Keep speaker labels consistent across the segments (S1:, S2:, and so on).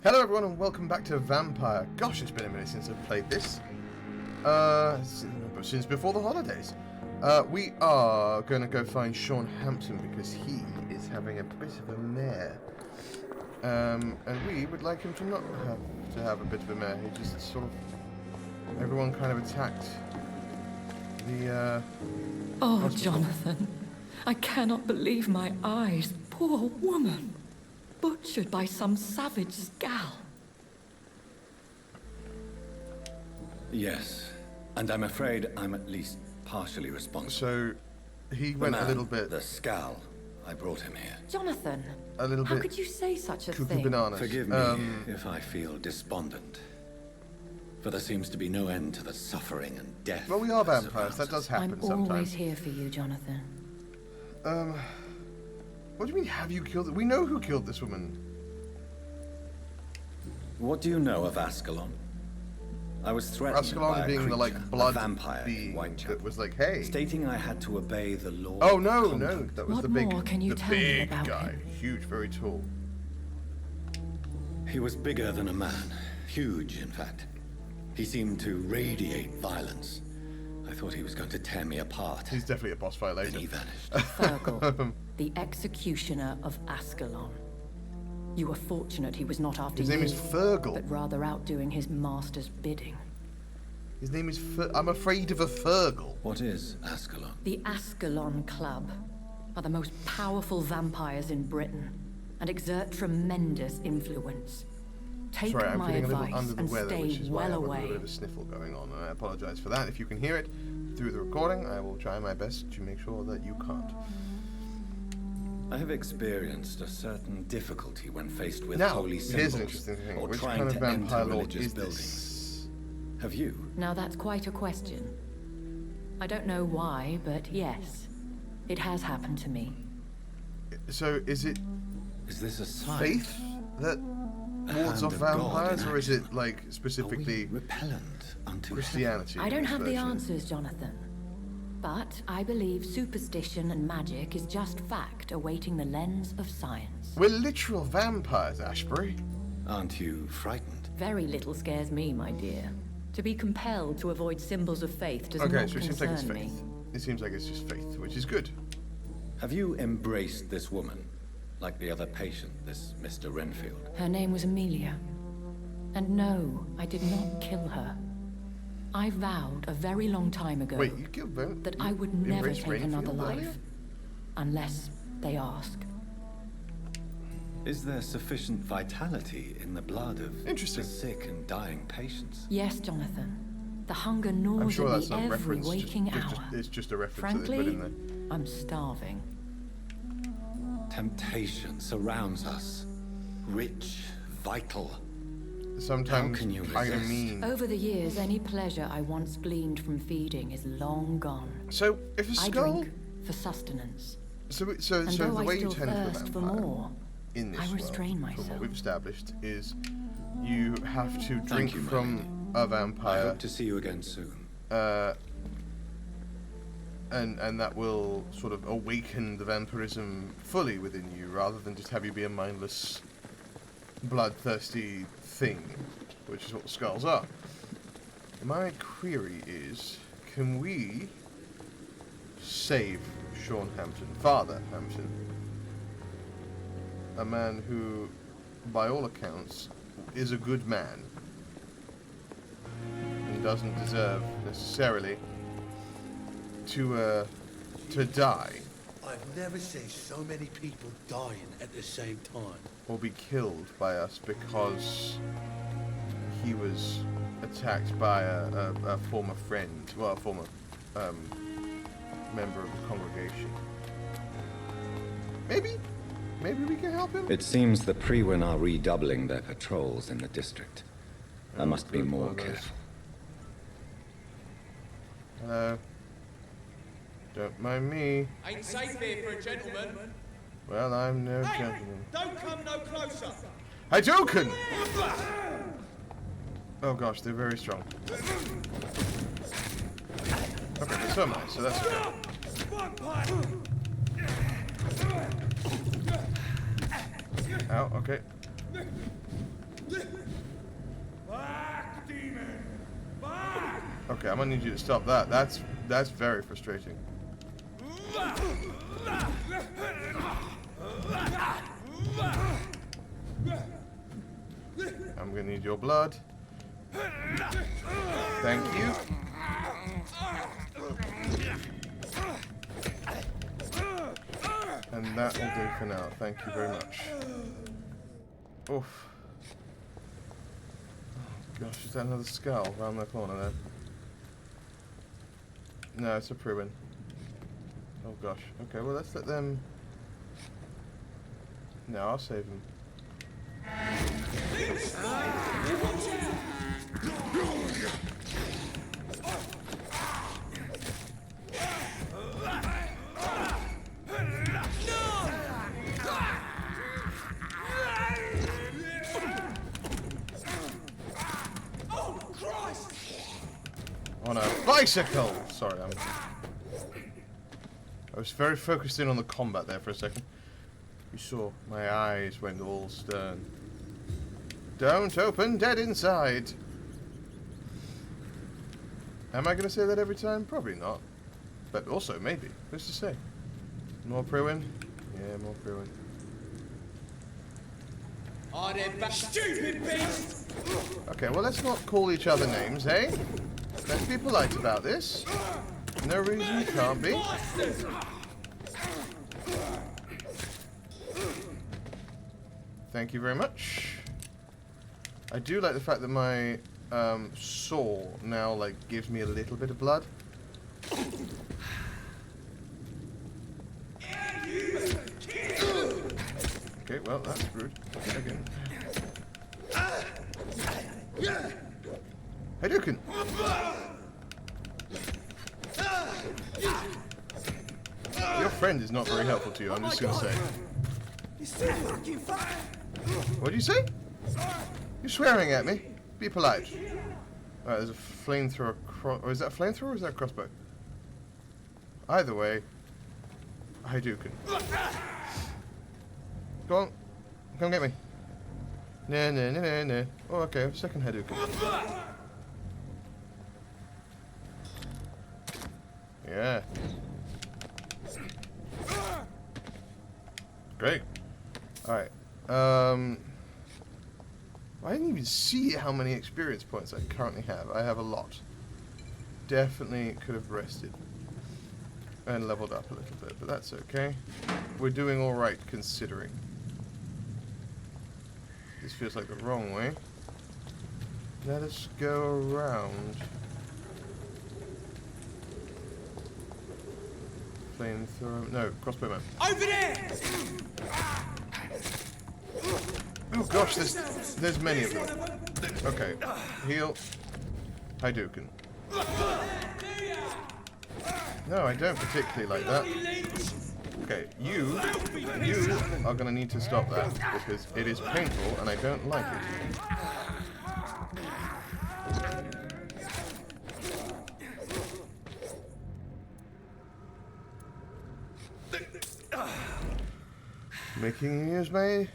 S1: Hello everyone and welcome back to Vampyr. Gosh, it's been a minute since I've played this. Since before the holidays. We are going to go find Sean Hampton because he is having a bit of a mare. And we would like him to not have a bit of a mare. He just sort of... Everyone kind of attacked the,
S2: Oh,
S1: hospital.
S2: Jonathan. I cannot believe my eyes. Poor woman. Butchered by some savage scowl.
S3: Yes, and I'm afraid I'm at least partially responsible.
S1: So, he went a little bit...
S3: The scowl. I brought him here.
S2: Jonathan,
S1: A little
S2: how
S1: bit
S2: could you say such a
S1: cuckoo
S2: thing?
S1: bananas.
S3: Forgive me if I feel despondent. For there seems to be no end to the suffering and death.
S1: Well, we are
S3: that
S1: vampires. That
S3: surrounds
S1: does
S3: us.
S1: happen
S2: I'm
S1: sometimes.
S2: always here for you, Jonathan.
S1: What do you mean, have you killed it? We know who killed this woman.
S3: What do you know of Ascalon? I was threatened by
S1: Ascalon
S3: a
S1: being the,
S3: creature,
S1: like, blood
S3: a vampire in
S1: being
S3: Whitechapel,
S1: that was like, hey.
S3: stating I had to obey the law.
S1: Oh,
S3: of
S1: no,
S3: conduct.
S1: that was
S2: What
S1: the big,
S2: more can you
S1: the
S2: tell me
S1: big
S2: about
S1: guy.
S2: him?
S1: Huge, very tall.
S3: He was bigger than a man. Huge, in fact. He seemed to radiate violence. I thought he was going to tear me apart.
S1: He's definitely a boss fight
S3: Then
S1: later.
S3: he vanished.
S2: Fergal, the executioner of Ascalon. You were fortunate he was not after
S1: His
S2: you,
S1: name is Fergal.
S2: but rather out doing his master's bidding.
S1: His name is I'm afraid of a Fergal.
S3: What is Ascalon?
S2: The Ascalon Club are the most powerful vampires in Britain and exert tremendous influence. Take
S1: Sorry, I'm
S2: my
S1: feeling a
S2: advice
S1: little under the
S2: and
S1: weather,
S2: stay
S1: which is why I
S2: well
S1: have a
S2: away.
S1: little bit of a sniffle going on, and I apologize for that. If you can hear it through the recording, I will try my best to make sure that you can't.
S3: I have experienced a certain difficulty when faced with
S1: Now,
S3: holy
S1: here's
S3: symbols
S1: an interesting thing.
S3: or
S1: Which
S3: trying
S1: kind of
S3: to
S1: vampire
S3: enter
S1: lord
S3: religious
S1: is
S3: buildings.
S1: this?
S3: Have you?
S2: Now that's quite a question. I don't know why, but yes, it has happened to me.
S1: So, is it
S3: Is this a sign?
S1: faith that wards
S3: hand
S1: off
S3: of God in
S1: vampires, or is it,
S3: action?
S1: like,
S3: Are we
S1: specifically
S3: repellent unto
S1: Christianity?
S2: I
S1: in
S2: don't
S1: this
S2: have the
S1: version?
S2: answers, Jonathan. But I believe superstition and magic is just fact awaiting the lens of science.
S1: We're literal vampires, Ashbury.
S3: heaven? Aren't you frightened?
S2: Very little scares me, my dear. To be compelled to avoid symbols of faith does
S1: Okay,
S2: not
S1: so it seems like it's
S2: concern me.
S1: faith. It seems like it's just faith, which is good.
S3: Have you embraced this woman, like the other patient, this Mr. Renfield?
S2: Her name was Amelia. And no, I did not kill her. I vowed a very long time ago
S1: Wait, you killed them?
S2: that
S1: You
S2: I would never
S1: embraced
S2: take another
S1: Renfield earlier?
S2: life. Unless they ask.
S3: Is there sufficient vitality in the blood of
S1: Interesting.
S3: the sick and dying patients?
S2: Yes, Jonathan. The hunger
S1: I'm
S2: gnaws
S1: sure
S2: at
S1: that's
S2: me
S1: not
S2: every
S1: reference.
S2: waking
S1: Just,
S2: hour.
S1: it's just a reference that they put
S2: Frankly,
S1: in there.
S2: I'm starving.
S3: Temptation surrounds us. Rich, vital.
S1: Sometimes
S3: How can you
S1: I
S3: resist?
S1: mean.
S2: Over the years, any pleasure I once gleaned from feeding is long gone.
S1: So if a
S2: I
S1: skull.
S2: drink for sustenance.
S1: So
S2: And
S1: the
S2: though I
S1: way you
S2: still
S1: turn into a
S2: thirst for
S1: vampire
S2: more,
S1: in this
S2: I restrain
S1: world, from
S2: myself.
S1: what we've established, is you have to
S3: Thank
S1: drink
S3: you, my
S1: from
S3: lady.
S1: a
S3: I
S1: vampire,
S3: hope to see you again soon.
S1: and that will sort of awaken the vampirism fully within you, rather than just have you be a mindless, bloodthirsty thing, which is what the skulls are. My query is, can we save Sean Hampton, Father Hampton, a man who, by all accounts, is a good man and doesn't deserve necessarily to die
S4: I've never seen so many people dying at the same time.
S1: or be killed by us because he was attacked by a former friend, well, a former member of the congregation. Maybe we can help him.
S5: It seems the Priwen are redoubling their patrols in the district. I must be
S1: good
S5: more
S1: one of those.
S5: careful.
S1: Hello. Don't mind me.
S6: Ain't safe here for a gentleman.
S1: Well, I'm no
S6: Hey,
S1: gentleman.
S6: don't come no closer.
S1: Hadouken! Oh gosh, they're very strong. Okay, so am I, so that's good. Ow, okay. Okay, I'm gonna need you to stop that. That's very frustrating. I'm gonna need your blood. Thank you. And that will do for now. Thank you very much. Oof. Oh gosh, is that another skull around the corner there? No, it's a Pruin. Oh gosh. Okay, well let's let them... No, I'll save them. On a bicycle! Sorry, I was very focused in on the combat there for a second. You saw my eyes went all stern. Don't open, dead inside! Am I going to say that every time? Probably not. But also, maybe. Who's to say? More Pruin? Yeah, more Pruin.
S6: Are they back? Stupid beast!
S1: Okay, well let's not call each other names, eh? Let's be polite about this. No reason you can't be. Thank you very much. I do like the fact that my saw now like gives me a little bit of blood. Okay, well that's rude. Again. Hadouken! Your friend is not very helpful to you, I'm just gonna say.
S7: He's still fucking fire!
S1: What did you say? You're swearing at me? Be polite. Alright, there's a flamethrower or is that a flamethrower or is that a crossbow? Either way, Hadouken. Go on, come get me. No, no, no, no, no. Oh, okay, second Hadouken. Yeah. Great. Alright. I didn't even see how many experience points I currently have. I have a lot. Definitely could have rested. And leveled up a little bit, but that's okay. We're doing alright considering. This feels like the wrong way. Let us go around. Flamethrower. No, crossbowman.
S6: Over there!
S1: Oh gosh, there's many of them. Okay, heal. Hadouken. No, I don't particularly like that. Okay, you are gonna need to stop that because it is painful and I don't like it. Making use my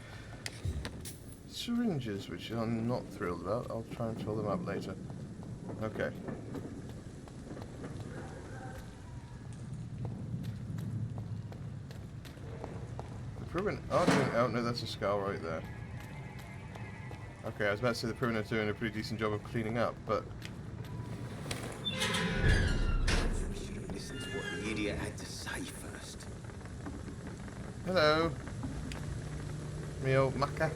S1: syringes, which I'm not thrilled about. I'll try and fill them up later. Okay. The Pruin are doing... Oh, no, that's a skull right there. Okay, I was about to say the Pruin are doing a pretty decent job of cleaning up, but...
S7: We should have listened to what the idiot had to say first.
S1: Hello. Meal Macca.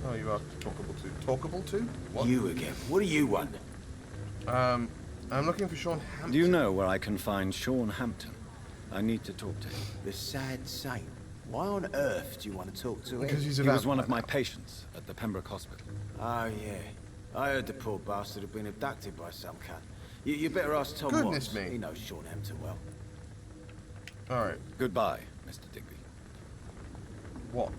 S1: Oh, you are talkable too. Talkable too? What?
S7: You again. What do you want?
S1: I'm looking for Sean Hampton.
S8: Do you know where I can find Sean Hampton? I need to talk to him.
S7: The sad saint. Why on earth do you want to talk to him?
S1: Because he's a
S8: He was one
S1: vampire
S8: of my
S1: now.
S8: patients at the Pembroke Hospital.
S7: Oh, yeah. I heard the poor bastard had been abducted by some cunt. You better ask Tom
S1: Goodness
S7: Watts.
S1: me.
S7: He knows Sean Hampton well.
S1: Alright.
S8: Goodbye, Mr. Digby.
S1: What?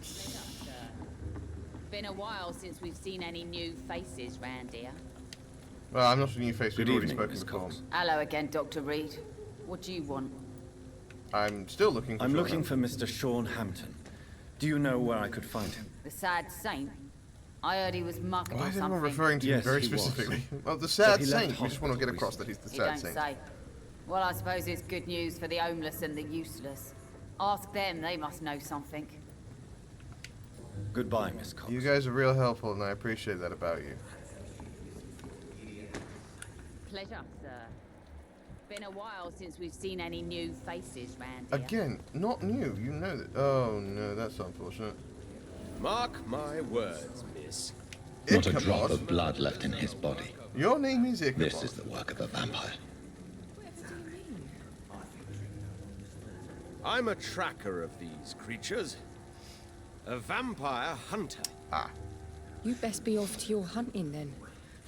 S9: Been a while since we've seen any new faces round here.
S1: Well, I'm not a new face. We've
S8: Good
S1: already
S8: evening,
S1: spoken
S8: Miss
S1: before.
S8: Cox.
S9: Hello again, Dr. Reed. What do you want?
S1: I'm still looking for
S8: I'm
S1: Sean
S8: looking
S1: Hampton.
S8: for Mr. Sean Hampton. Do you know where I could find him?
S9: The sad saint? I heard he was mugged
S1: Why
S9: or
S1: is everyone
S9: something.
S1: referring to him
S8: Yes,
S1: very
S8: he was.
S1: specifically? Well, the sad
S8: he left
S1: saint. We just want to get
S8: hospital
S1: across that he's the
S9: You
S1: sad
S9: don't
S1: saint.
S9: say. Well, I suppose it's good news for the homeless and the useless. Ask them, they must know something.
S8: Goodbye, Miss Cox.
S1: You guys are real helpful, and I appreciate that about you.
S9: Pleasure, sir. Been a while since we've seen any new faces round here.
S1: Again, not new. You know that. Oh no, that's unfortunate.
S6: Mark my words, miss.
S5: Not a drop
S1: Ichabod.
S5: of blood left in his body.
S1: Your name is Ichabod.
S5: This is the work of a vampire.
S6: I'm a tracker of these creatures. A vampire hunter.
S1: Ah,
S10: You best be off to your hunting then.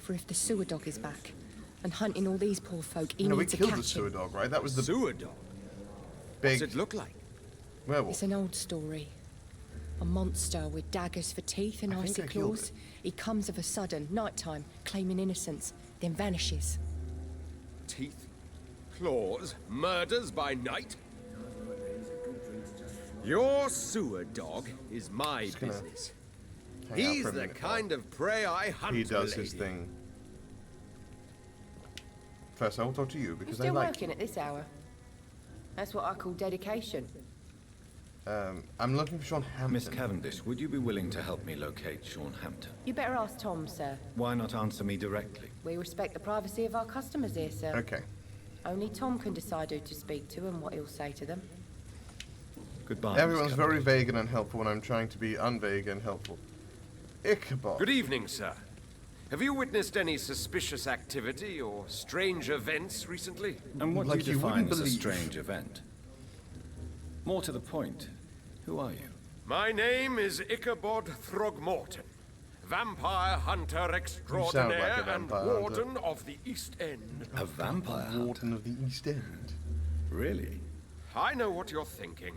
S10: For if the sewer dog is back and hunting all these poor folk, he
S1: no, we
S10: needs to
S1: killed the
S10: catch
S1: sewer
S10: him.
S1: dog, right? That was the
S6: Sewer dog.
S1: big
S6: What's it look like?
S1: werewolf.
S10: It's an old story. A monster with daggers for teeth and
S1: I think
S10: icy
S1: I killed
S10: claws. He comes of a sudden, nighttime, claiming innocence, then vanishes.
S6: Teeth, claws, murders by night? Your sewer dog is my
S1: Just gonna
S6: business.
S1: Hang out
S6: He's
S1: for a
S6: the
S1: minute
S6: kind of prey I hunt.
S1: He does his
S6: milady.
S1: thing. First, I will talk to you
S10: You're
S1: because I
S10: still
S1: like
S10: working at this hour. That's what I call dedication.
S1: you. I'm looking for Sean Hampton.
S8: Miss Cavendish, would you be willing to help me locate Sean Hampton?
S10: You better ask Tom, sir.
S8: Why not answer me directly?
S10: We respect the privacy of our customers here, sir.
S1: Okay.
S10: Only Tom can decide who to speak to and what he'll say to them.
S8: Goodbye, Miss
S1: Everyone's very
S8: Cavendish.
S1: vague and unhelpful when I'm trying to be unvague and helpful. Ichabod.
S6: Good evening, sir. Have you witnessed any suspicious activity or strange events recently?
S8: And what
S1: Like
S8: do you
S1: you
S8: define
S1: wouldn't
S8: as a
S1: believe.
S8: strange event? More to the point, who are you?
S6: My name is Ichabod Throgmorton, vampire hunter extraordinaire and
S1: vampire hunter.
S6: warden of the East End.
S8: A vampire hunter?
S1: Warden of the East End.
S8: Really?
S6: I know what you're thinking.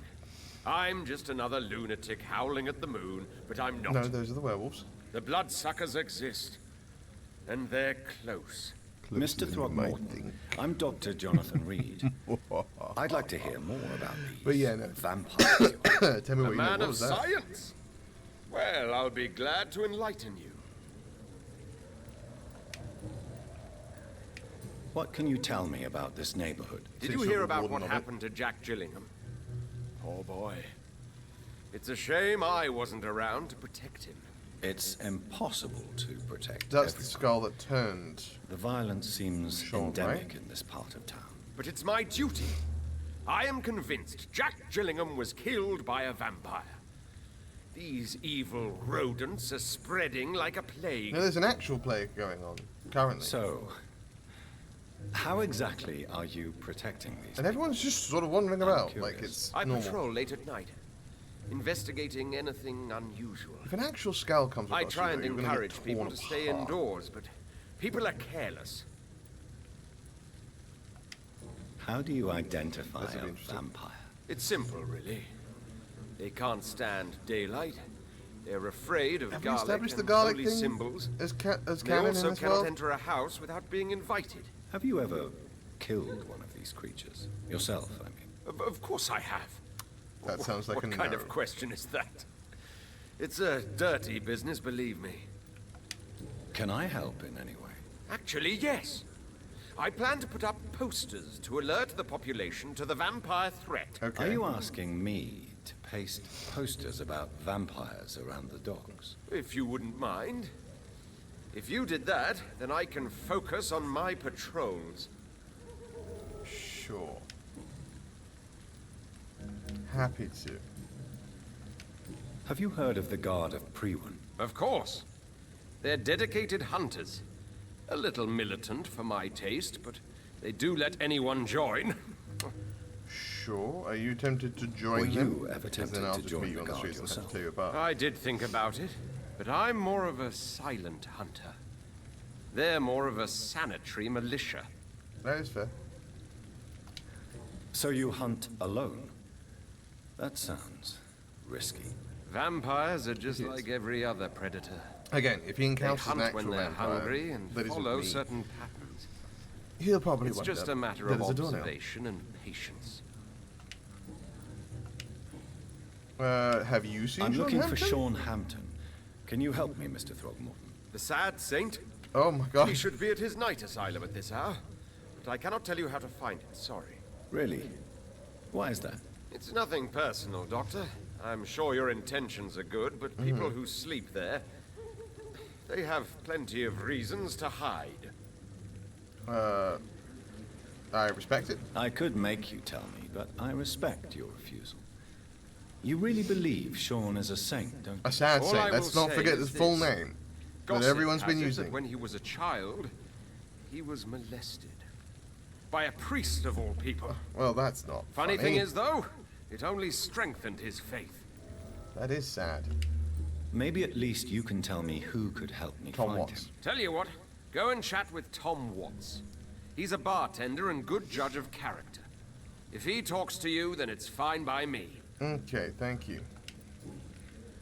S6: I'm just another lunatic howling at the moon, but I'm not.
S1: No, those are the werewolves.
S6: The bloodsuckers exist, and they're close.
S8: Mr.
S1: Close
S8: Throgmorton,
S1: to my
S8: I'm Dr. Jonathan Reed. I'd like to hear more about these
S1: But yeah, no.
S8: vampires. you are.
S1: Tell me
S6: A
S1: what you know.
S6: man
S1: What
S6: of
S1: was that?
S6: science. Well, I'll be glad to enlighten you.
S8: What can you tell me about this neighborhood?
S6: Did
S1: Since
S6: you
S1: you're
S6: hear
S1: the
S6: about
S1: warden
S6: what
S1: of it.
S6: happened to Jack Gillingham? Poor boy. It's a shame I wasn't around to protect him.
S8: It's impossible to protect
S1: That's the
S8: everyone.
S1: skull that turned.
S8: The violence seems
S1: Sean,
S8: endemic
S1: right?
S8: in this part of town.
S6: But it's my duty. I am convinced Jack Gillingham was killed by a vampire. These evil rodents are spreading like a plague.
S1: No, there's an actual plague going on currently.
S8: So, how exactly are you protecting these
S1: And everyone's just sort of wandering about
S8: curious.
S1: like it's
S6: I
S1: normal.
S6: patrol late at night, investigating anything unusual.
S1: If an actual skull comes
S6: I
S1: across
S6: try
S1: you,
S6: and
S1: though, you're gonna get
S6: encourage people
S1: torn
S6: to stay
S1: apart.
S6: indoors, but people are careless.
S8: How do you identify
S1: That's
S8: a
S1: interesting.
S8: vampire?
S6: It's simple, really. They can't stand daylight. They're afraid of
S1: Have we
S6: garlic
S1: established the
S6: and
S1: garlic
S6: holy
S1: thing
S6: symbols.
S1: as
S6: They
S1: canon
S6: also
S1: in this
S6: cannot
S1: world?
S6: enter a house without being invited.
S8: Have you ever killed one of these creatures? Yourself, I mean.
S6: Of course I have.
S1: That sounds like
S6: what
S1: a
S6: kind
S1: no.
S6: of question is that? It's a dirty business, believe me.
S8: Can I help in any way?
S6: Actually, yes. I plan to put up posters to alert the population to the vampire threat.
S1: Okay.
S8: Are you asking me to paste posters about vampires around the docks?
S6: If you wouldn't mind. If you did that, then I can focus on my patrols.
S1: Sure. Happy to.
S8: Have you heard of the Guard of Priwen?
S6: Of course. They're dedicated hunters. A little militant for my taste, but they do let anyone join.
S1: Sure. Are you tempted to join
S8: Were
S1: them?
S8: you ever
S1: 'Cause
S8: tempted
S1: then I'll
S8: to
S1: just
S8: join
S1: meet you
S8: the
S1: on the
S8: guard
S1: streets and have
S8: yourself?
S1: to tear you apart.
S6: I did think about it, but I'm more of a silent hunter. They're more of a sanitary militia.
S1: That is fair.
S8: So you hunt alone? That sounds risky.
S6: Vampires are just
S1: It is.
S6: like every other predator.
S1: Again, if he
S6: They
S1: encounters an
S6: hunt
S1: actual
S6: when they're
S1: vampire,
S6: hungry and
S1: that isn't
S6: follow
S1: me,
S6: certain patterns.
S1: he'll probably
S6: It's
S1: wind
S6: just
S1: up
S6: a matter
S1: dead
S6: of
S1: as a doornail.
S6: observation and patience.
S1: Have you seen
S8: I'm
S1: Sean
S8: looking for
S1: Hampton?
S8: Sean Hampton. Can you help me, Mr. Throgmorton?
S6: The sad saint?
S1: Oh my god.
S6: He should be at his night asylum at this hour. But I cannot tell you how to find it, sorry.
S8: Really? Why is that?
S6: It's nothing personal, Doctor. I'm sure your intentions are good, but people who sleep there, they have plenty of reasons to hide.
S1: I respect it.
S8: I could make you tell me, but I respect your refusal. You really believe Sean is a saint, don't you?
S1: A sad
S6: All I
S1: saint. Let's
S6: will
S1: not
S6: say
S1: forget
S6: is
S1: his full
S6: this.
S1: name that
S6: Gossip
S1: everyone's been
S6: has it
S1: using.
S6: that when he was a child, he was molested. By a priest of all people.
S1: Well, that's not
S6: Funny thing is, though, it only strengthened his faith.
S1: that is sad.
S8: Maybe at least you can tell me who could help me
S1: Tom
S8: find
S1: Watts.
S8: him.
S6: Tell you what, go and chat with Tom Watts. He's a bartender and good judge of character. If he talks to you, then it's fine by me.
S1: Okay, thank you.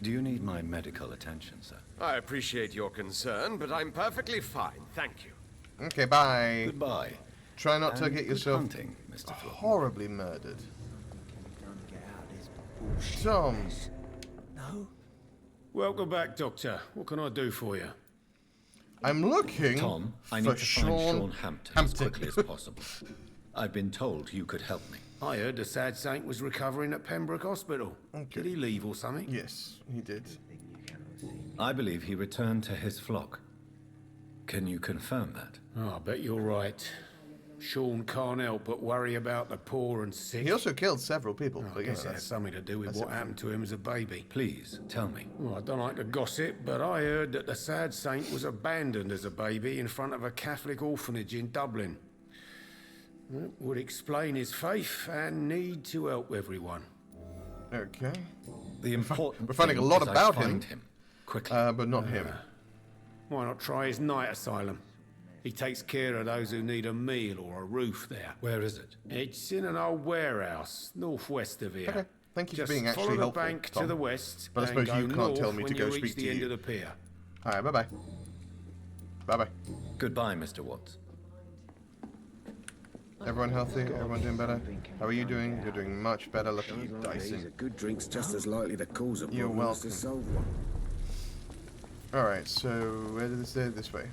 S8: Do you need my medical attention, sir?
S6: I appreciate your concern, but I'm perfectly fine, thank you.
S1: Okay, bye.
S8: Goodbye.
S1: Try not to
S8: And
S1: get
S8: good
S1: yourself
S8: hunting, Mr. Throgmorton.
S1: horribly murdered. Tom.
S4: No?
S11: Welcome back, Doctor. What can I do for you?
S1: I'm looking
S8: Tom, I
S1: for
S8: need to find Sean Hampton as quickly as possible. I've been told you could help me.
S11: I heard the sad saint was recovering at Pembroke Hospital.
S1: Okay.
S11: Did he leave or something?
S1: Yes, he did.
S8: I believe he returned to his flock. Can you confirm that?
S11: Oh, I bet you're right. Sean can't help but worry about the poor and sick.
S1: He also killed several people.
S11: I
S1: but, you
S11: guess
S1: know,
S11: that's something to do with what happened to him as a baby.
S8: Please, tell me.
S11: Well, I don't like to gossip, but I heard that the sad saint was abandoned as a baby in front of a Catholic orphanage in Dublin. That would explain his faith and need to help everyone.
S1: Okay.
S8: The important
S1: We're finding a
S8: thing
S1: lot
S8: is I
S1: about
S8: find
S1: him.
S8: quickly.
S1: But not him.
S11: Why not try his night asylum? He takes care of those who need a meal or a roof there.
S8: Where is it?
S11: It's in an old warehouse, northwest of here.
S1: Okay. Thank you
S11: Just
S1: for being actually
S11: follow the
S1: helpful,
S11: bank
S1: Tom.
S11: to the west,
S1: But I
S11: and
S1: suppose
S11: go
S1: you can't
S11: north
S1: tell me
S11: when
S1: to go
S11: you
S1: speak
S11: reach
S1: to
S11: the end
S1: you.
S11: of the pier.
S1: Alright, bye-bye. Bye-bye.
S8: Goodbye, Mr. Watts.
S1: Everyone healthy? Everyone doing better? How are you doing? You're doing much better. Look at you dicing.
S12: A good drink's just as likely to cause a
S1: You're
S12: problem as to
S1: welcome.
S12: solve one.
S1: Alright, so where did this go? This way.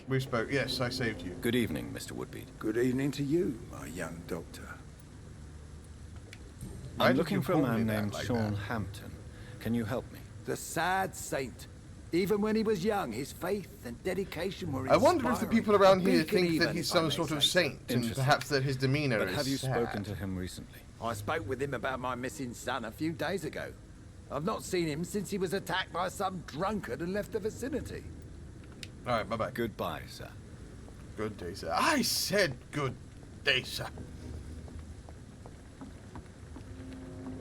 S1: We spoke. Yes, I saved you.
S8: Good evening, Mr. Woodbeat.
S12: Good evening to you, my young doctor.
S1: Why
S8: I'm
S1: did
S8: looking
S1: you
S8: for a
S1: call me
S8: man
S1: that
S8: named
S1: like
S8: Sean
S1: that?
S8: Hampton. Can you help me?
S7: The sad saint. Even when he was young, his faith and dedication were
S1: I wonder if the
S7: inspiring.
S1: people around
S7: A
S1: here
S7: beacon
S1: think that
S7: even,
S1: he's
S7: if I
S1: some
S7: may
S1: sort of
S7: say so.
S1: saint, and
S8: Interesting.
S1: perhaps that his demeanor
S8: But
S1: is
S8: have you
S1: sad.
S8: spoken to him recently?
S7: I spoke with him about my missing son a few days ago. I've not seen him since he was attacked by some drunkard and left the vicinity.
S1: Alright, bye-bye.
S8: Goodbye, sir.
S1: Good day, sir. I said good day, sir.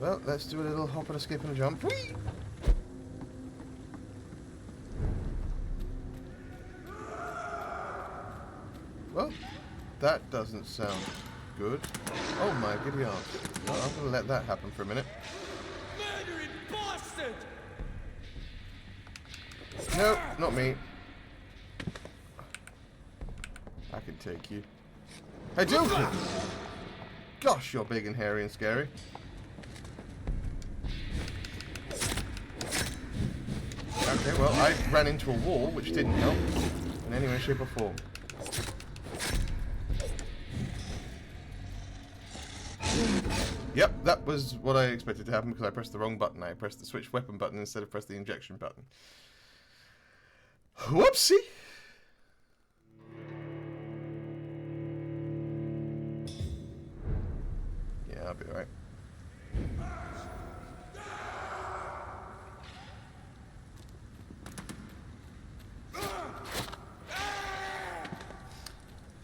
S1: Well, let's do a little hop and a skip and a jump. Whee! Well, that doesn't sound good. Oh my giddy aunt. Well, I'm gonna let that happen for a minute.
S4: Murdering bastard!
S1: No, not me. I can take you. Hey, Joker! Gosh, you're big and hairy and scary. Okay, well, I ran into a wall, which didn't help in any way, shape, or form. Yep, that was what I expected to happen because I pressed the wrong button. I pressed the switch weapon button instead of press the injection button. Whoopsie! Yeah, I'll be alright.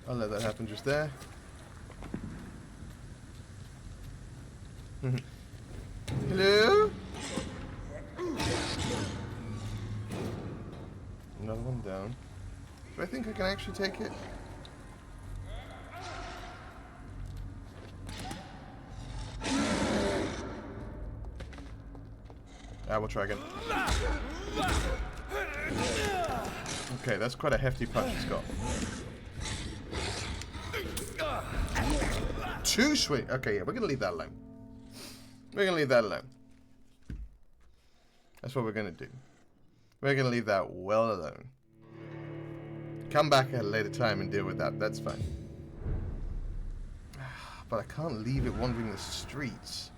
S1: I'll let that happen just there. Hello? Another one down. Do I think I can actually take it? We'll try again. Okay, that's quite a hefty punch it's got. Too sweet. Okay, yeah, we're gonna leave that alone. We're gonna leave that alone. That's what we're going to do. We're going to leave that well alone. Come back at a later time and deal with that. That's fine. But I can't leave it wandering the streets.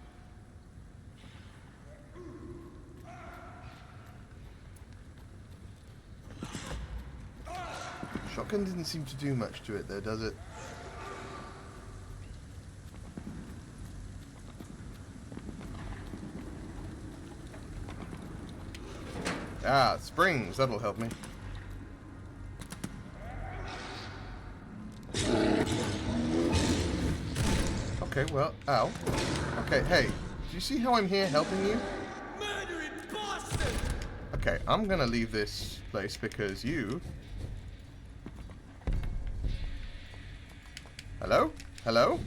S1: Shotgun didn't seem to do much to it though, does it? Ah, springs, that'll help me. Okay, well, ow. Okay, hey, do you see how I'm here helping you?
S4: Murdering bastard!
S1: Okay, I'm gonna leave this place because you... Hello? Hello?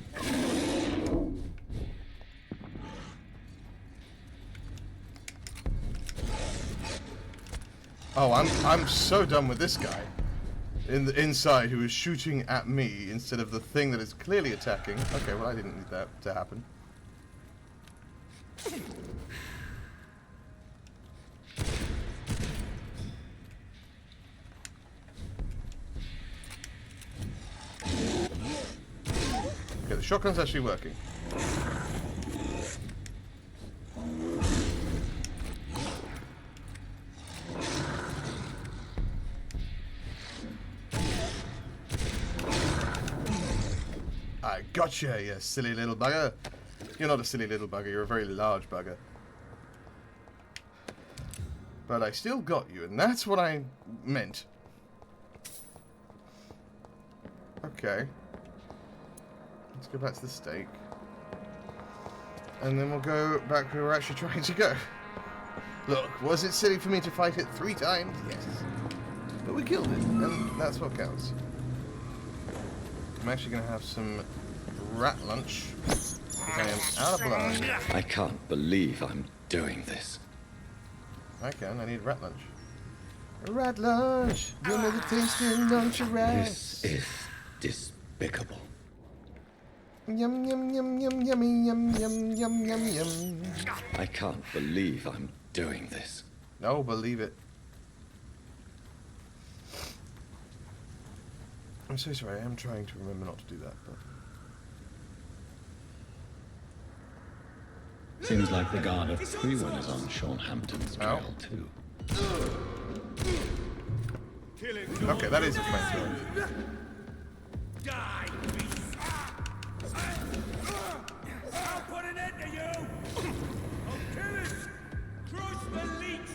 S1: Oh, I'm so done with this guy in the inside who is shooting at me instead of the thing that is clearly attacking. Okay, well I didn't need that to happen. Okay, the shotgun's actually working. I gotcha, you silly little bugger. You're not a silly little bugger, you're a very large bugger. But I still got you, and that's what I meant. Okay. Let's go back to the stake. And then we'll go back where we're actually trying to go. Look, was it silly for me to fight it 3 times? Yes. But we killed it, and that's what counts. I'm actually going to have some rat lunch, because I am out of blood.
S5: I can't believe I'm doing this.
S1: I can, I need rat lunch. Rat lunch! Give me the tasty lunch of rats.
S5: This is despicable.
S1: Yum yum yum yum yummy yum yum yum yum yum.
S5: I can't believe I'm doing this.
S1: No, believe it. I'm so sorry, I am trying to remember not to do that, but...
S8: Seems like the guard of Freeman is on Sean Hampton's trail, too.
S1: Okay, that is a flamethrower.
S4: Die, beast! I'll put an end to you! I'll kill it! Crush the leech!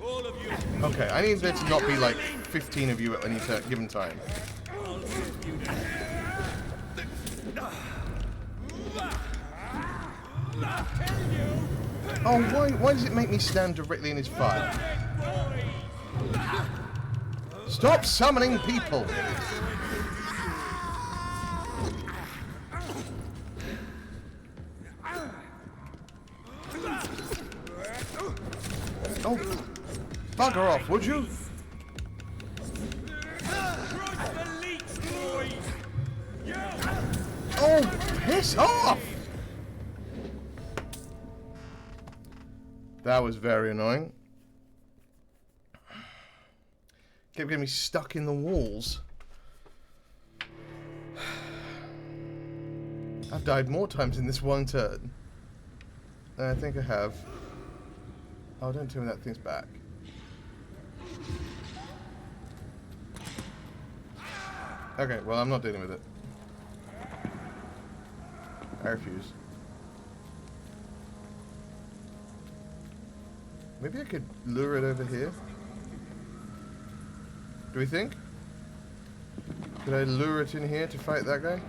S4: All of you!
S1: Okay, I need there to not be like 15 of you at any given time. Oh, why does it make me stand directly in his fire? Stop summoning people! Oh, bugger off, would you? Oh, piss off! That was very annoying. Kept getting me stuck in the walls. I've died more times in this one turn than I think I have. Oh, don't tell me that thing's back. Okay, well, I'm not dealing with it. I refuse. Maybe I could lure it over here. Do we think? Could I lure it in here to fight that guy?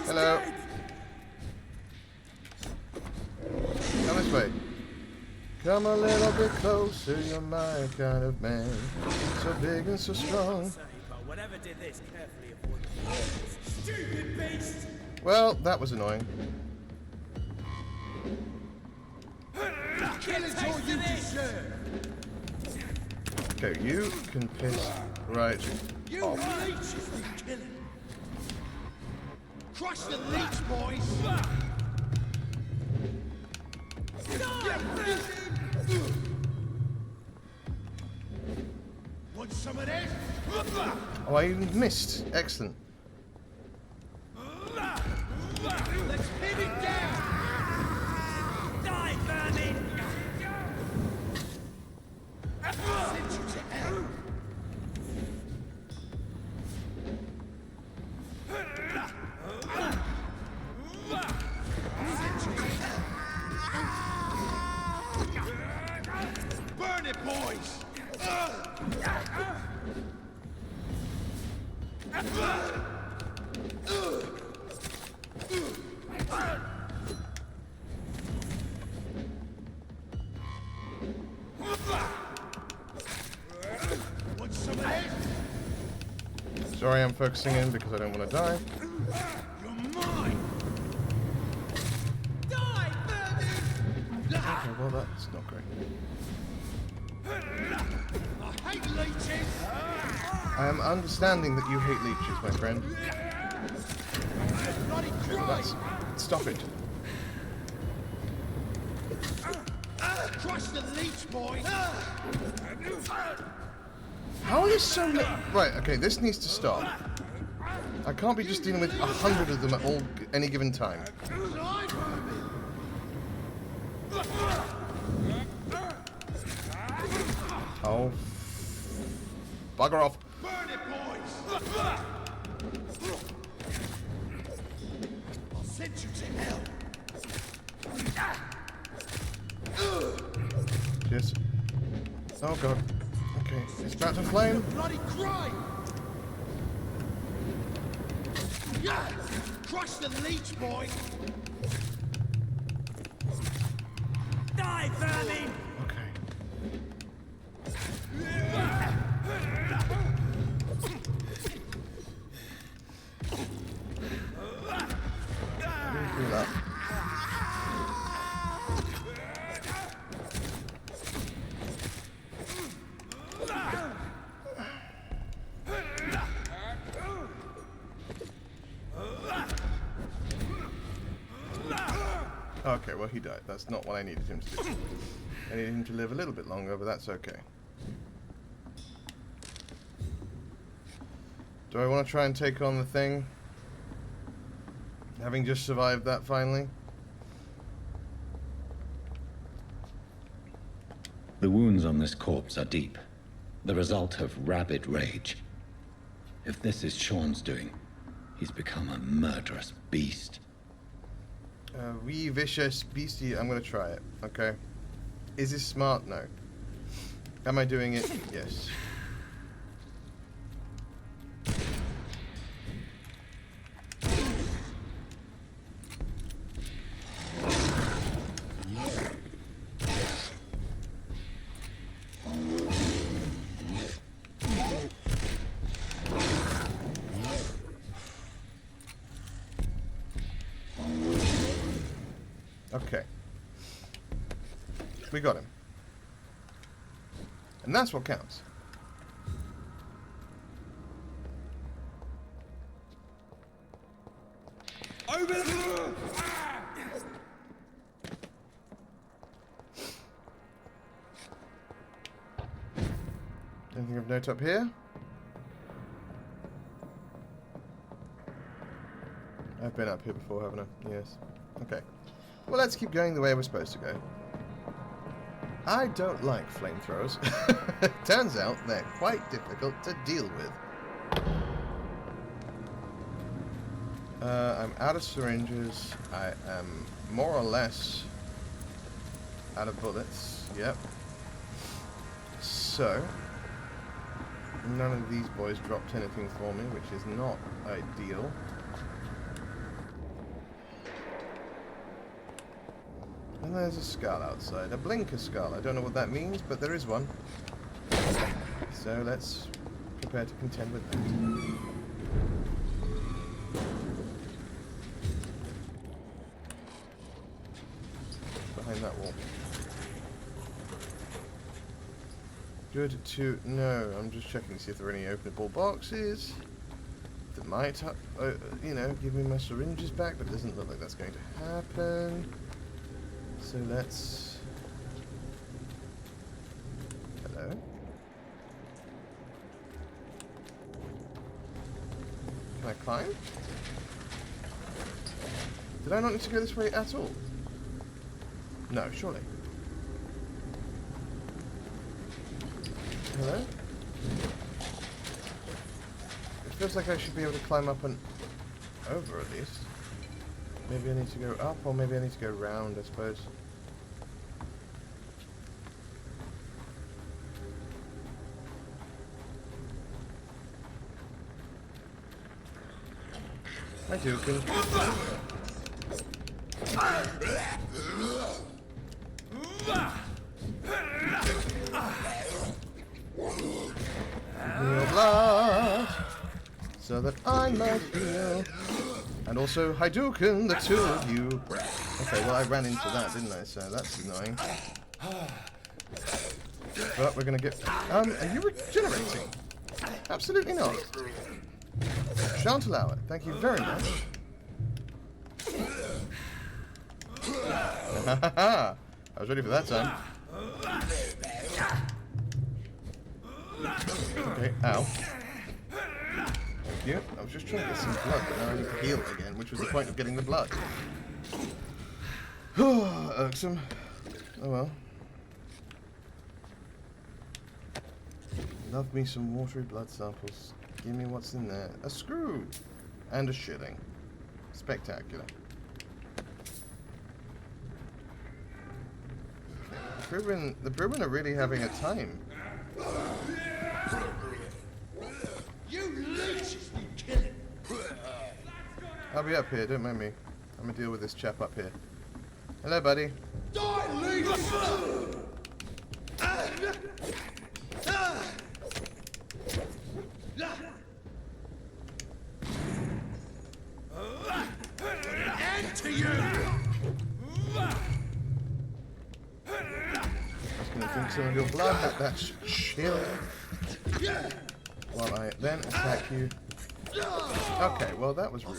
S1: Hello. Come this way. Come a little bit closer, you're my kind of man. So big and so strong.
S4: Whatever did this, carefully avoid the stupid beast!
S1: Well, that was annoying. Okay, you can piss right off.
S4: Crush the leech, boys! Want some of this?
S1: Oh, I missed. Excellent.
S4: Let's pin it down! Die, vermin! Send you to hell! Burn it, boys! Want some of this?
S1: Sorry, I'm focusing in because I don't want to die.
S4: You're mine! Die, vermin!
S1: Okay, well that's not great.
S4: I hate leeches!
S1: I am understanding that you hate leeches, my friend.
S4: Bloody
S1: Okay, well that's... Stop it.
S4: Crush the leech, boys!
S1: How are there so many... Right, okay, this needs to stop. I can't be just dealing with 100 of them at any given time. Oh. Bugger off.
S4: Burn it, boys! I'll send you to hell!
S1: Yes. Oh god. Okay, it's about to flame.
S4: Bloody crime! Yeah! Crush the leech, boy! Die, vermin!
S1: Do that. Okay, well he died. That's not what I needed him to do. I needed him to live a little bit longer, but that's okay. Do I want to try and take on the thing? Having just survived that finally?
S5: The wounds on this corpse are deep, the result of rabid rage. If this is Sean's doing, he's become a murderous beast.
S1: Wee vicious beastie. I'm gonna try it. Okay. Is this smart? No. Am I doing it? Yes. Okay. We got him. And that's what counts.
S4: Over the...
S1: Anything of note up here? I've been up here before, haven't I? Yes. Okay. Well, let's keep going the way we're supposed to go. I don't like flamethrowers. Turns out they're quite difficult to deal with. I'm out of syringes. I am more or less out of bullets. Yep. So, none of these boys dropped anything for me, which is not ideal. And there's a skull outside. A blinker skull. I don't know what that means, but there is one. So let's prepare to contend with that. Behind that wall. Good to know. I'm just checking to see if there are any openable boxes. It might, you know, give me my syringes back, but it doesn't look like that's going to happen. So let's... Hello? Can I climb? Did I not need to go this way at all? No, surely. Hello? It feels like I should be able to climb up and over at least. Maybe I need to go up, or maybe I need to go round, I suppose. I do. Heal blood, so that I might heal. And also Hadouken, the two of you. Okay, well I ran into that, didn't I? So that's annoying. But we're gonna get... are you regenerating? Absolutely not. Shan't allow it. Thank you very much. I was ready for that time. Okay, ow. Thank you. I was just trying to get some blood, but now I need to heal again, which was the point of getting the blood. Irksome. Oh well. Love me some watery blood samples. Give me what's in there. A screw! And a shilling. Spectacular. The Bruin are really having a time.
S4: You leeches be killing.
S1: I'll be up here, don't mind me. I'm gonna deal with this chap up here. Hello, buddy.
S4: Die, leeches! End to you!
S1: Just gonna drink some of your blood, let that chill. While I then attack you. Okay, well that was rude.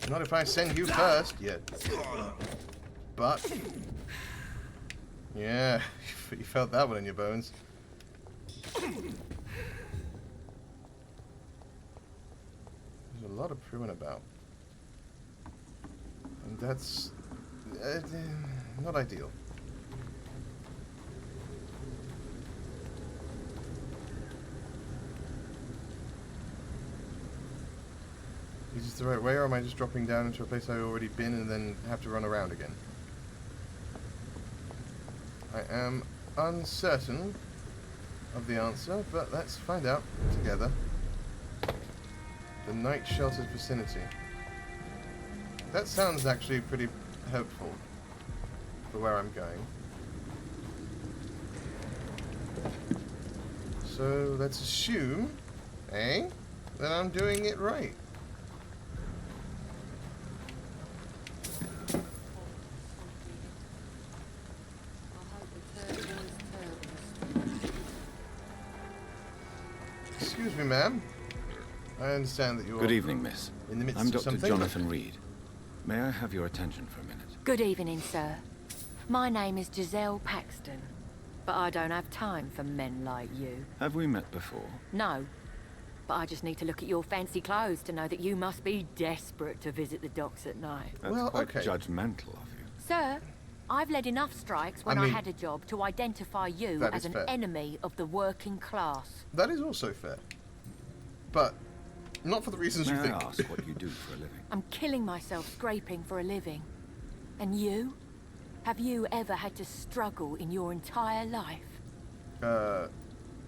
S1: Not if I send you first, yet. But yeah, you felt that one in your bones. There's a lot of pruin about. And that's not ideal. Is this the right way, or am I just dropping down into a place I've already been and then have to run around again? I am uncertain of the answer, but let's find out together. The night sheltered vicinity. That sounds actually pretty hopeful for where I'm going. So let's assume, that I'm doing it right. Excuse me, ma'am. I understand that you're...
S8: Good evening, miss.
S1: In the midst
S8: I'm
S1: of
S8: Dr.
S1: something.
S8: Jonathan Reed. May I have your attention for a minute?
S2: Good evening, sir. My name is Giselle Paxton, but I don't have time for men like you.
S8: Have we met before?
S2: No, but I just need to look at your fancy clothes to know that you must be desperate to visit the docks at night.
S8: That's quite judgmental of you.
S2: Sir, I've led enough strikes when I
S1: mean,
S2: had a job to identify you as an
S1: fair.
S2: enemy of the working class.
S1: That is also fair. But not for the reasons
S8: May
S1: you
S8: I
S1: think.
S8: ask what you do for a living?
S2: I'm killing myself scraping for a living. And you? Have you ever had to struggle in your entire life?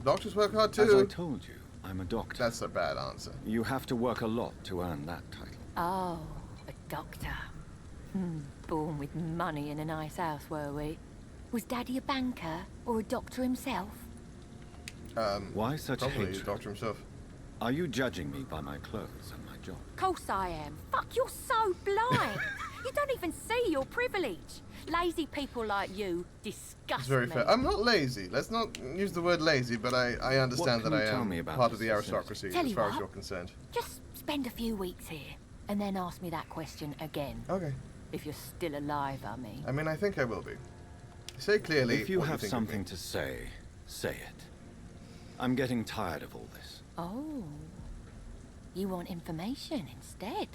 S1: Doctors work hard too.
S8: As I told you, I'm a doctor.
S1: That's a bad answer.
S8: You have to work a lot to earn that title.
S2: Oh, a doctor. Born with money in a nice house, were we? Was Daddy a banker or a doctor himself?
S8: Why such
S1: Probably
S8: hatred?
S1: the doctor himself.
S8: Are you judging me by my clothes and my job?
S2: Course I am. Fuck, you're so blind. You don't even see your privilege. Lazy people like you disgust
S1: It's very
S2: me.
S1: fair. I'm not lazy. Let's not use the word lazy, but I understand
S8: What
S1: that
S8: can you
S1: I
S8: tell
S1: am
S8: me about
S1: part of
S8: this
S1: the
S8: facility?
S1: aristocracy
S2: Tell
S1: as
S2: you
S1: far as
S2: what.
S1: you're concerned.
S2: Just spend a few weeks here, and then ask me that question again.
S1: Okay.
S2: If you're still alive, I mean.
S1: I mean, I think I will be. Say clearly
S8: If you
S1: what
S8: have
S1: think of
S8: something
S1: me.
S8: to say, say it. I'm getting tired of all this.
S2: Oh. You want information instead?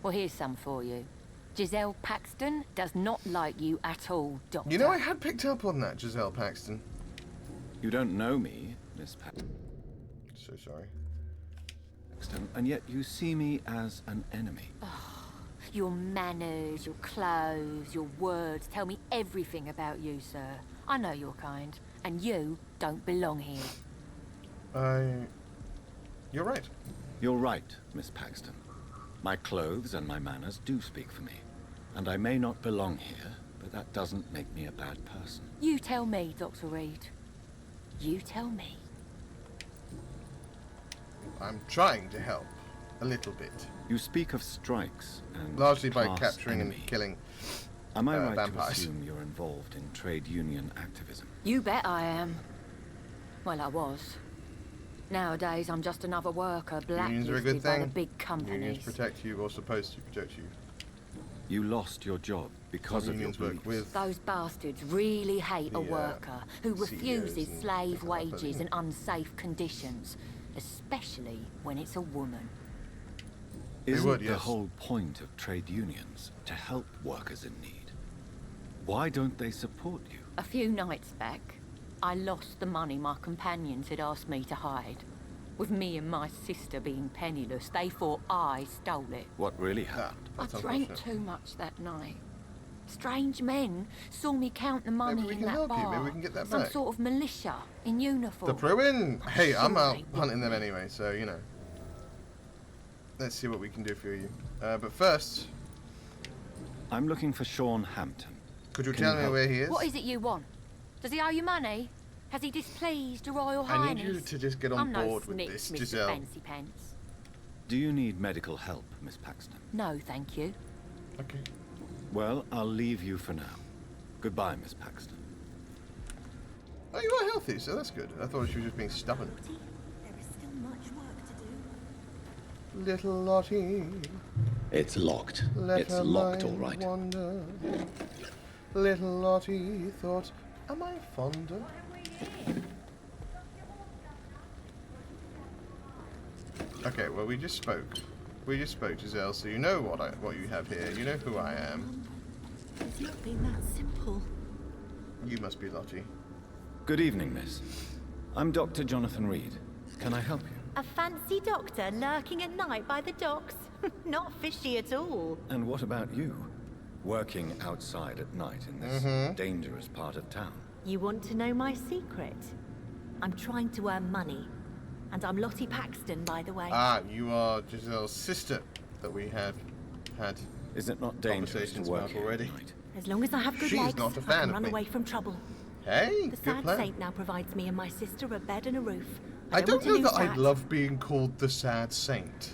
S2: Well, here's some for you. Giselle Paxton does not like you at all, Doctor.
S1: You know, I had picked up on that, Giselle Paxton.
S8: You don't know me, Miss
S1: So sorry.
S8: Paxton, and yet you see me as an enemy.
S2: Your manners, your clothes, your words tell me everything about you, sir. I know your kind, and you don't belong here.
S1: You're right.
S8: You're right, Miss Paxton. My clothes and my manners do speak for me. And I may not belong here, but that doesn't make me a bad person.
S2: You tell me, Dr. Reed. You tell me.
S1: I'm trying to help. A little bit.
S8: You speak of strikes and
S1: Largely by
S8: class
S1: capturing
S8: enemy.
S1: and killing
S8: Am I right
S1: vampires.
S8: to assume you're involved in trade union activism?
S2: You bet I am. Well, I was. Nowadays, I'm just another worker,
S1: Unions are a good
S2: blacklisted by the
S1: thing.
S2: big companies.
S1: Unions protect you, or supposed to protect you.
S8: You lost your job because
S1: Some
S8: of your
S1: unions work
S8: beliefs.
S1: with
S2: Those bastards really hate a
S1: the,
S2: worker who
S1: CEOs
S2: refuses
S1: and
S2: slave
S1: things like that,
S2: wages
S1: yeah.
S2: and unsafe conditions, especially when it's a woman.
S8: Isn't
S1: would,
S8: the
S1: yes.
S8: whole point of trade unions to help workers in need? Why don't they support you?
S2: A few nights back, I lost the money my companions had asked me to hide. With me and my sister being penniless, they thought I stole it.
S8: What really happened?
S2: I drank too much that night. Strange men saw me count the money
S1: Maybe we
S2: in
S1: can
S2: that
S1: help you.
S2: bar.
S1: Maybe we can get that
S2: Some
S1: back.
S2: sort of militia in uniform.
S1: The Bruin! Hey, I'm
S2: Sure
S1: out
S2: they
S1: hunting them anyway, so, you know. Let's see what we can do for you. But first,
S8: I'm looking for Sean Hampton.
S1: could you
S8: Can
S1: tell
S8: you
S1: me
S8: help?
S1: where he is?
S2: What is it you want? Does he owe you money? Has he displeased your Royal
S1: I
S2: Highness?
S1: need you to just get on
S2: I'm
S1: board
S2: no
S1: with
S2: snitch,
S1: this,
S2: Mr.
S1: Giselle.
S2: Fancy Pants.
S8: Do you need medical help, Miss Paxton?
S2: No, thank you.
S1: Okay.
S8: Well, I'll leave you for now. Goodbye, Miss Paxton.
S1: Oh, you are healthy, so that's good. I thought she was just being stubborn.
S13: There is still much work to do.
S1: Little Lottie.
S5: It's locked.
S1: Let
S5: It's
S1: her
S5: locked, all
S1: mind
S5: right.
S1: wander. Little Lottie thought, am I fonder? Okay, well, we just spoke. We just spoke, Giselle, so you know what you have here. You know who I am.
S13: It's not been that simple.
S1: You must be Lottie.
S8: Good evening, miss. I'm Dr. Jonathan Reed. Can I help you?
S13: A fancy doctor lurking at night by the docks? Not fishy at all.
S8: And what about you? Working outside at night in this dangerous part of town.
S13: You want to know my secret? I'm trying to earn money. And I'm Lottie Paxton, by the way.
S1: Ah, you are Giselle's sister that we have had
S8: Is it not dangerous to
S1: conversations
S8: work
S1: about
S8: here
S1: already.
S8: at night?
S13: As long as I have good
S1: She's
S13: legs,
S1: not a
S13: I
S1: fan
S13: can
S1: of
S13: run
S1: me.
S13: away from trouble.
S1: Hey,
S13: The
S1: good
S13: sad
S1: plan.
S13: saint now provides me and my sister a bed and a roof.
S1: I don't
S13: want to
S1: know
S13: lose
S1: that I'd love being called the Sad Saint.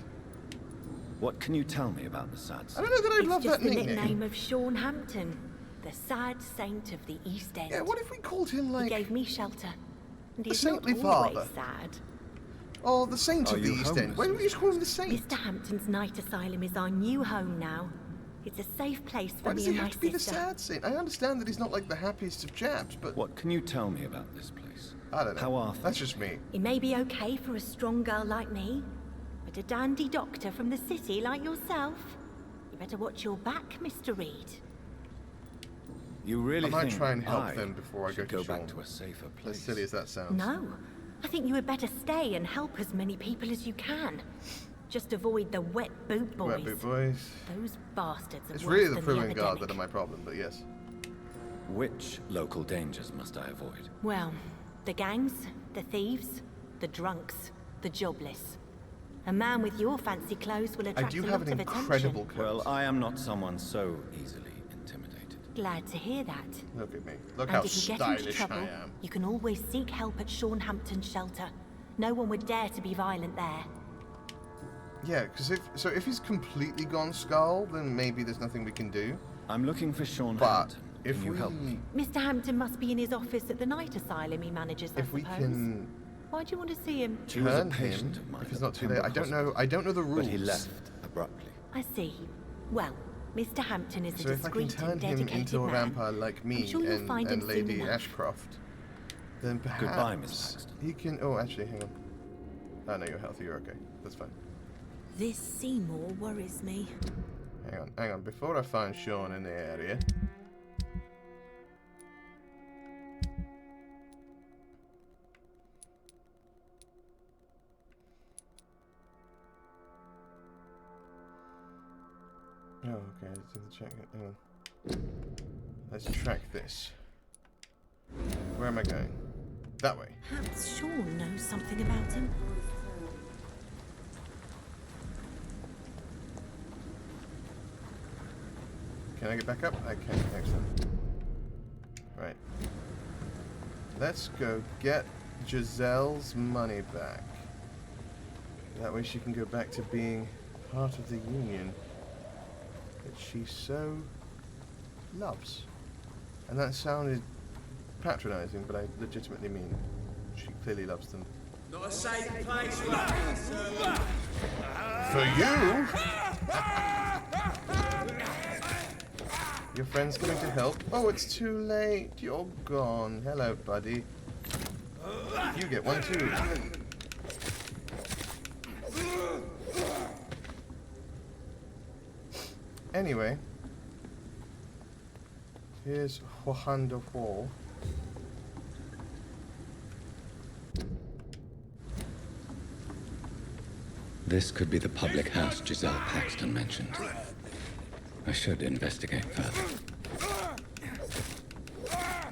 S8: What can you tell me about the sad
S1: I
S8: saint?
S1: don't know that I'd
S13: It's
S1: love
S13: just
S1: that
S13: the
S1: nickname.
S13: nickname of Sean Hampton, the sad saint of the East End.
S1: Yeah, what if we called him
S13: He
S1: like
S13: gave me shelter. And
S1: the
S13: he's not
S1: saintly
S13: always
S1: father?
S13: sad.
S1: Oh, the Saint
S8: Are
S1: of the
S8: you
S1: East End.
S8: homeless,
S1: Why don't we
S8: Miss
S1: just call him the Saint?
S13: Mr. Hampton's night asylum is our new home now. It's a safe place for
S1: Why
S13: me
S1: does he
S13: and my
S1: have to be the
S13: sister.
S1: Sad Saint? I understand that he's not like the happiest of chaps, but
S8: What can you tell me about this place?
S1: I don't know.
S8: How are
S1: That's
S8: things?
S1: just me.
S13: It may be okay for a strong girl like me, but a dandy doctor from the city like yourself, you better watch your back, Mr. Reed.
S8: You really
S1: I might
S8: think
S1: try and help
S8: I
S1: them before I go
S8: should
S1: to
S8: go back
S1: Sean?
S8: to a safer
S1: As
S8: place?
S1: silly as that sounds.
S13: No, I think you had better stay and help as many people as you can. Just avoid the wet boot boys.
S1: Wet boot boys.
S13: Those bastards are
S1: It's
S13: worse
S1: really the
S13: than
S1: Proving Guard
S13: epidemic.
S1: that are my problem, but yes.
S8: Which local dangers must I avoid?
S13: Well, the gangs, the thieves, the drunks, the jobless. A man with your fancy clothes will
S1: I
S13: attract
S1: do
S13: a
S1: have
S13: lot
S1: an
S13: of
S1: incredible
S13: attention.
S1: coat.
S8: Well, I am not someone so easily intimidated.
S13: Glad to hear that.
S1: Look at me. Look
S13: And
S1: how
S13: if you get into
S1: stylish
S13: trouble,
S1: I am.
S13: you can always seek help at Sean Hampton's shelter. No one would dare to be violent there.
S1: Yeah, because if he's completely gone skull, then maybe there's nothing we can do.
S8: I'm looking for Sean
S1: But
S8: Hampton.
S1: if
S8: Can you
S1: we
S8: help me?
S13: Mr. Hampton must be in his office at the night asylum he manages, I
S1: if we
S13: suppose.
S1: can
S13: Why do you want to see him?
S8: She was a
S1: turn
S8: patient
S1: him,
S8: of mine
S1: if it's
S8: at
S1: not
S8: the
S1: too late. I
S8: Pembroke
S1: don't know.
S8: Hospital,
S1: I don't know the rules.
S8: But he left abruptly.
S13: I see. Well, Mr. Hampton is
S1: So
S13: a
S1: if I can
S13: discreet
S1: turn
S13: and
S1: him
S13: dedicated
S1: into a
S13: man.
S1: vampire like me
S13: I'm sure you'll find him
S1: and
S13: soon
S1: Lady
S13: enough.
S1: Ashcroft, then perhaps
S8: Goodbye, Miss Paxton.
S1: he can. Oh, actually, hang on. Oh no, you're healthy. You're okay. That's fine.
S13: This Seymour worries me.
S1: Hang on. Before I find Sean in the area. Oh, okay. I didn't check it. Hang on. Let's track this. Where am I going? That way.
S13: Perhaps Sean knows something about him.
S1: Can I get back up? I can. Excellent. Right. Let's go get Giselle's money back. That way she can go back to being part of the Union that she so loves. And that sounded patronizing, but I legitimately mean she clearly loves them.
S4: Not a safe place,
S1: For you? Your friend's coming to help? Oh, it's too late. You're gone. Hello, buddy. You get one too. Anyway, here's Juan de Wall.
S5: This could be the public house Giselle Paxton mentioned. I should investigate further.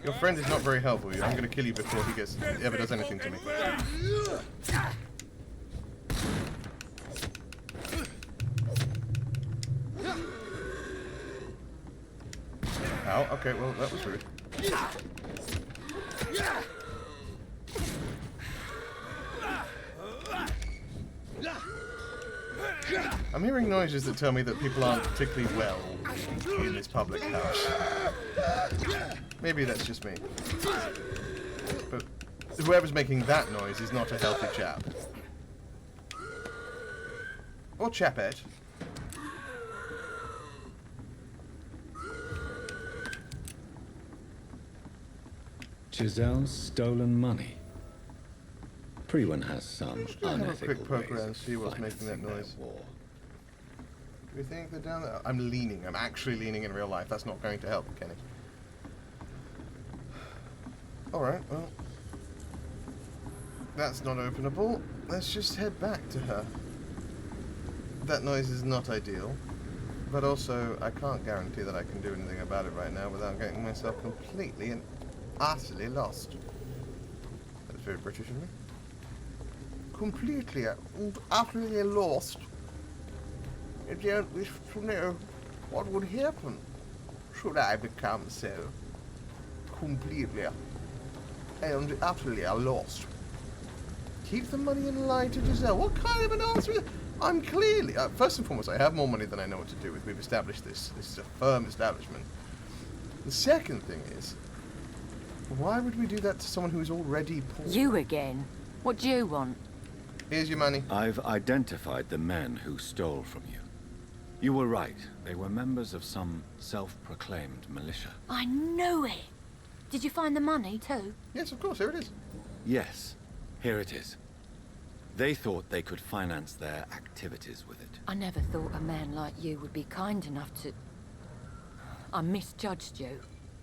S1: Your friend is not very helpful. I'm gonna kill you before he ever does anything to me. Ow, okay, well, that was rude. I'm hearing noises that tell me that people aren't particularly well in this public house. Maybe that's just me. But whoever's making that noise is not a healthy chap. Or chapette.
S5: Giselle's stolen money. Prewen has some
S1: Just gonna have a
S5: unethical
S1: quick poke
S5: ways
S1: around and
S5: of
S1: see what's making that
S5: financing their
S1: noise.
S5: war.
S1: Do you think they're down there? I'm leaning. I'm actually leaning in real life. That's not going to help, Kenny. Alright, well. That's not openable. Let's just head back to her. That noise is not ideal. But also, I can't guarantee that I can do anything about it right now without getting myself completely and utterly lost. That's very British of me. Completely and utterly lost. I don't wish to know what would happen should I become so completely and utterly lost. Keep the money and lie to Giselle. What kind of an answer is that? I'm clearly... first and foremost, I have more money than I know what to do with. We've established this. This is a firm establishment. The second thing is, why would we do that to someone who's already poor?
S2: You again? What do you want?
S1: Here's your money.
S8: I've identified the men who stole from you. You were right. They were members of some self-proclaimed militia.
S2: I knew it! Did you find the money too?
S1: Yes, of course. Here it is.
S8: Yes, here it is. They thought they could finance their activities with it.
S2: I never thought a man like you would be kind enough to... I misjudged you.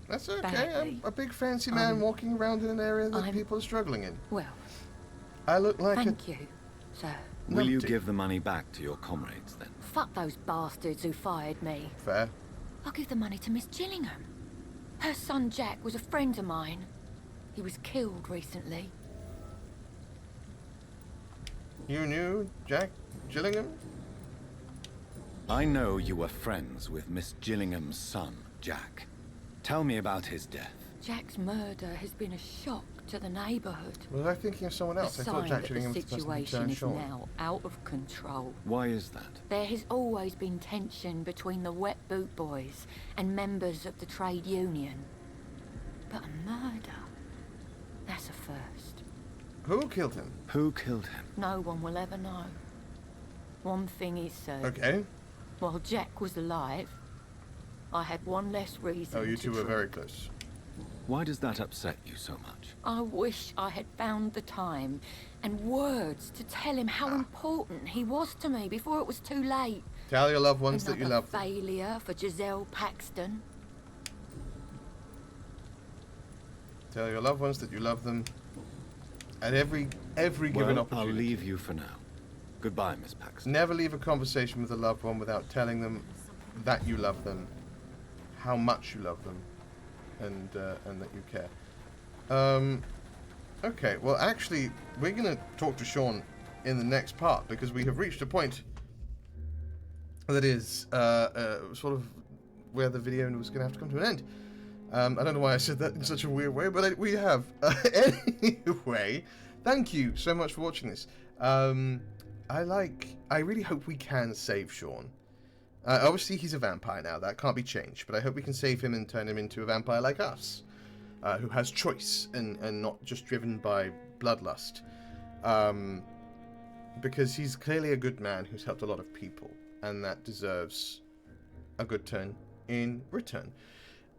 S1: That's okay.
S2: Badly.
S1: I'm a big fancy man walking around in an area that people are struggling in.
S2: Well,
S1: I look like
S2: thank you, sir.
S8: Will you give the money back to your comrades, then?
S2: Fuck those bastards who fired me.
S1: Fair.
S2: I'll give the money to Miss Gillingham. Her son Jack was a friend of mine. He was killed recently.
S1: You knew Jack Gillingham?
S8: I know you were friends with Miss Gillingham's son, Jack. Tell me about his death.
S2: Jack's murder has been a shock to the neighborhood.
S1: Was I thinking of someone else?
S2: A
S1: I thought
S2: sign
S1: Jack
S2: that
S1: Gillingham
S2: the
S1: was the person who
S2: situation
S1: turned
S2: is
S1: Sean.
S2: now out of control.
S8: Why is that?
S2: There has always been tension between the Wet Boot Boys and members of the trade union. But a murder? That's a first.
S1: Who killed him?
S8: Who killed him?
S2: No one will ever know. One thing is certain.
S1: Okay.
S2: While Jack was alive, I had one less reason
S1: Oh, you
S2: to
S1: two were
S2: try.
S1: very close.
S8: Why does that upset you so much?
S2: I wish I had found the time and words to tell him how important he was to me before it was too late.
S1: Tell your loved ones that you
S2: Another
S1: love them.
S2: failure for Giselle Paxton.
S1: Tell your loved ones that you love them. At every given opportunity.
S8: I'll leave you for now. Goodbye, Miss Paxton.
S1: Never leave a conversation with a loved one without telling them that you love them, how much you love them, and that you care. Okay, well actually, we're going to talk to Sean in the next part, because we have reached a point that is sort of where the video was going to have to come to an end. I don't know why I said that in such a weird way, but we have. Anyway, thank you so much for watching this. I really hope we can save Sean. Obviously, he's a vampire now. That can't be changed. But I hope we can save him and turn him into a vampire like us. Who has choice and not just driven by bloodlust. Because he's clearly a good man who's helped a lot of people. And that deserves a good turn in return.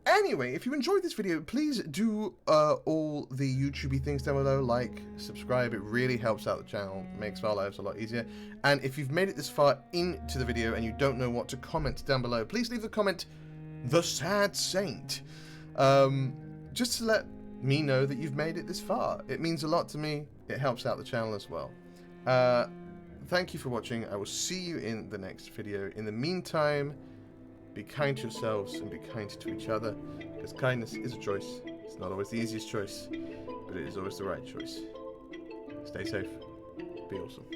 S1: Anyway, if you enjoyed this video, please do all the YouTubey things down below. Like, subscribe. It really helps out the channel. Makes our lives a lot easier. And if you've made it this far into the video and you don't know what to comment down below, please leave the comment, "The Sad Saint." Just to let me know that you've made it this far. It means a lot to me. It helps out the channel as well. Thank you for watching. I will see you in the next video. In the meantime, be kind to yourselves and be kind to each other, because kindness is a choice. It's not always the easiest choice, but it is always the right choice. Stay safe. Be awesome.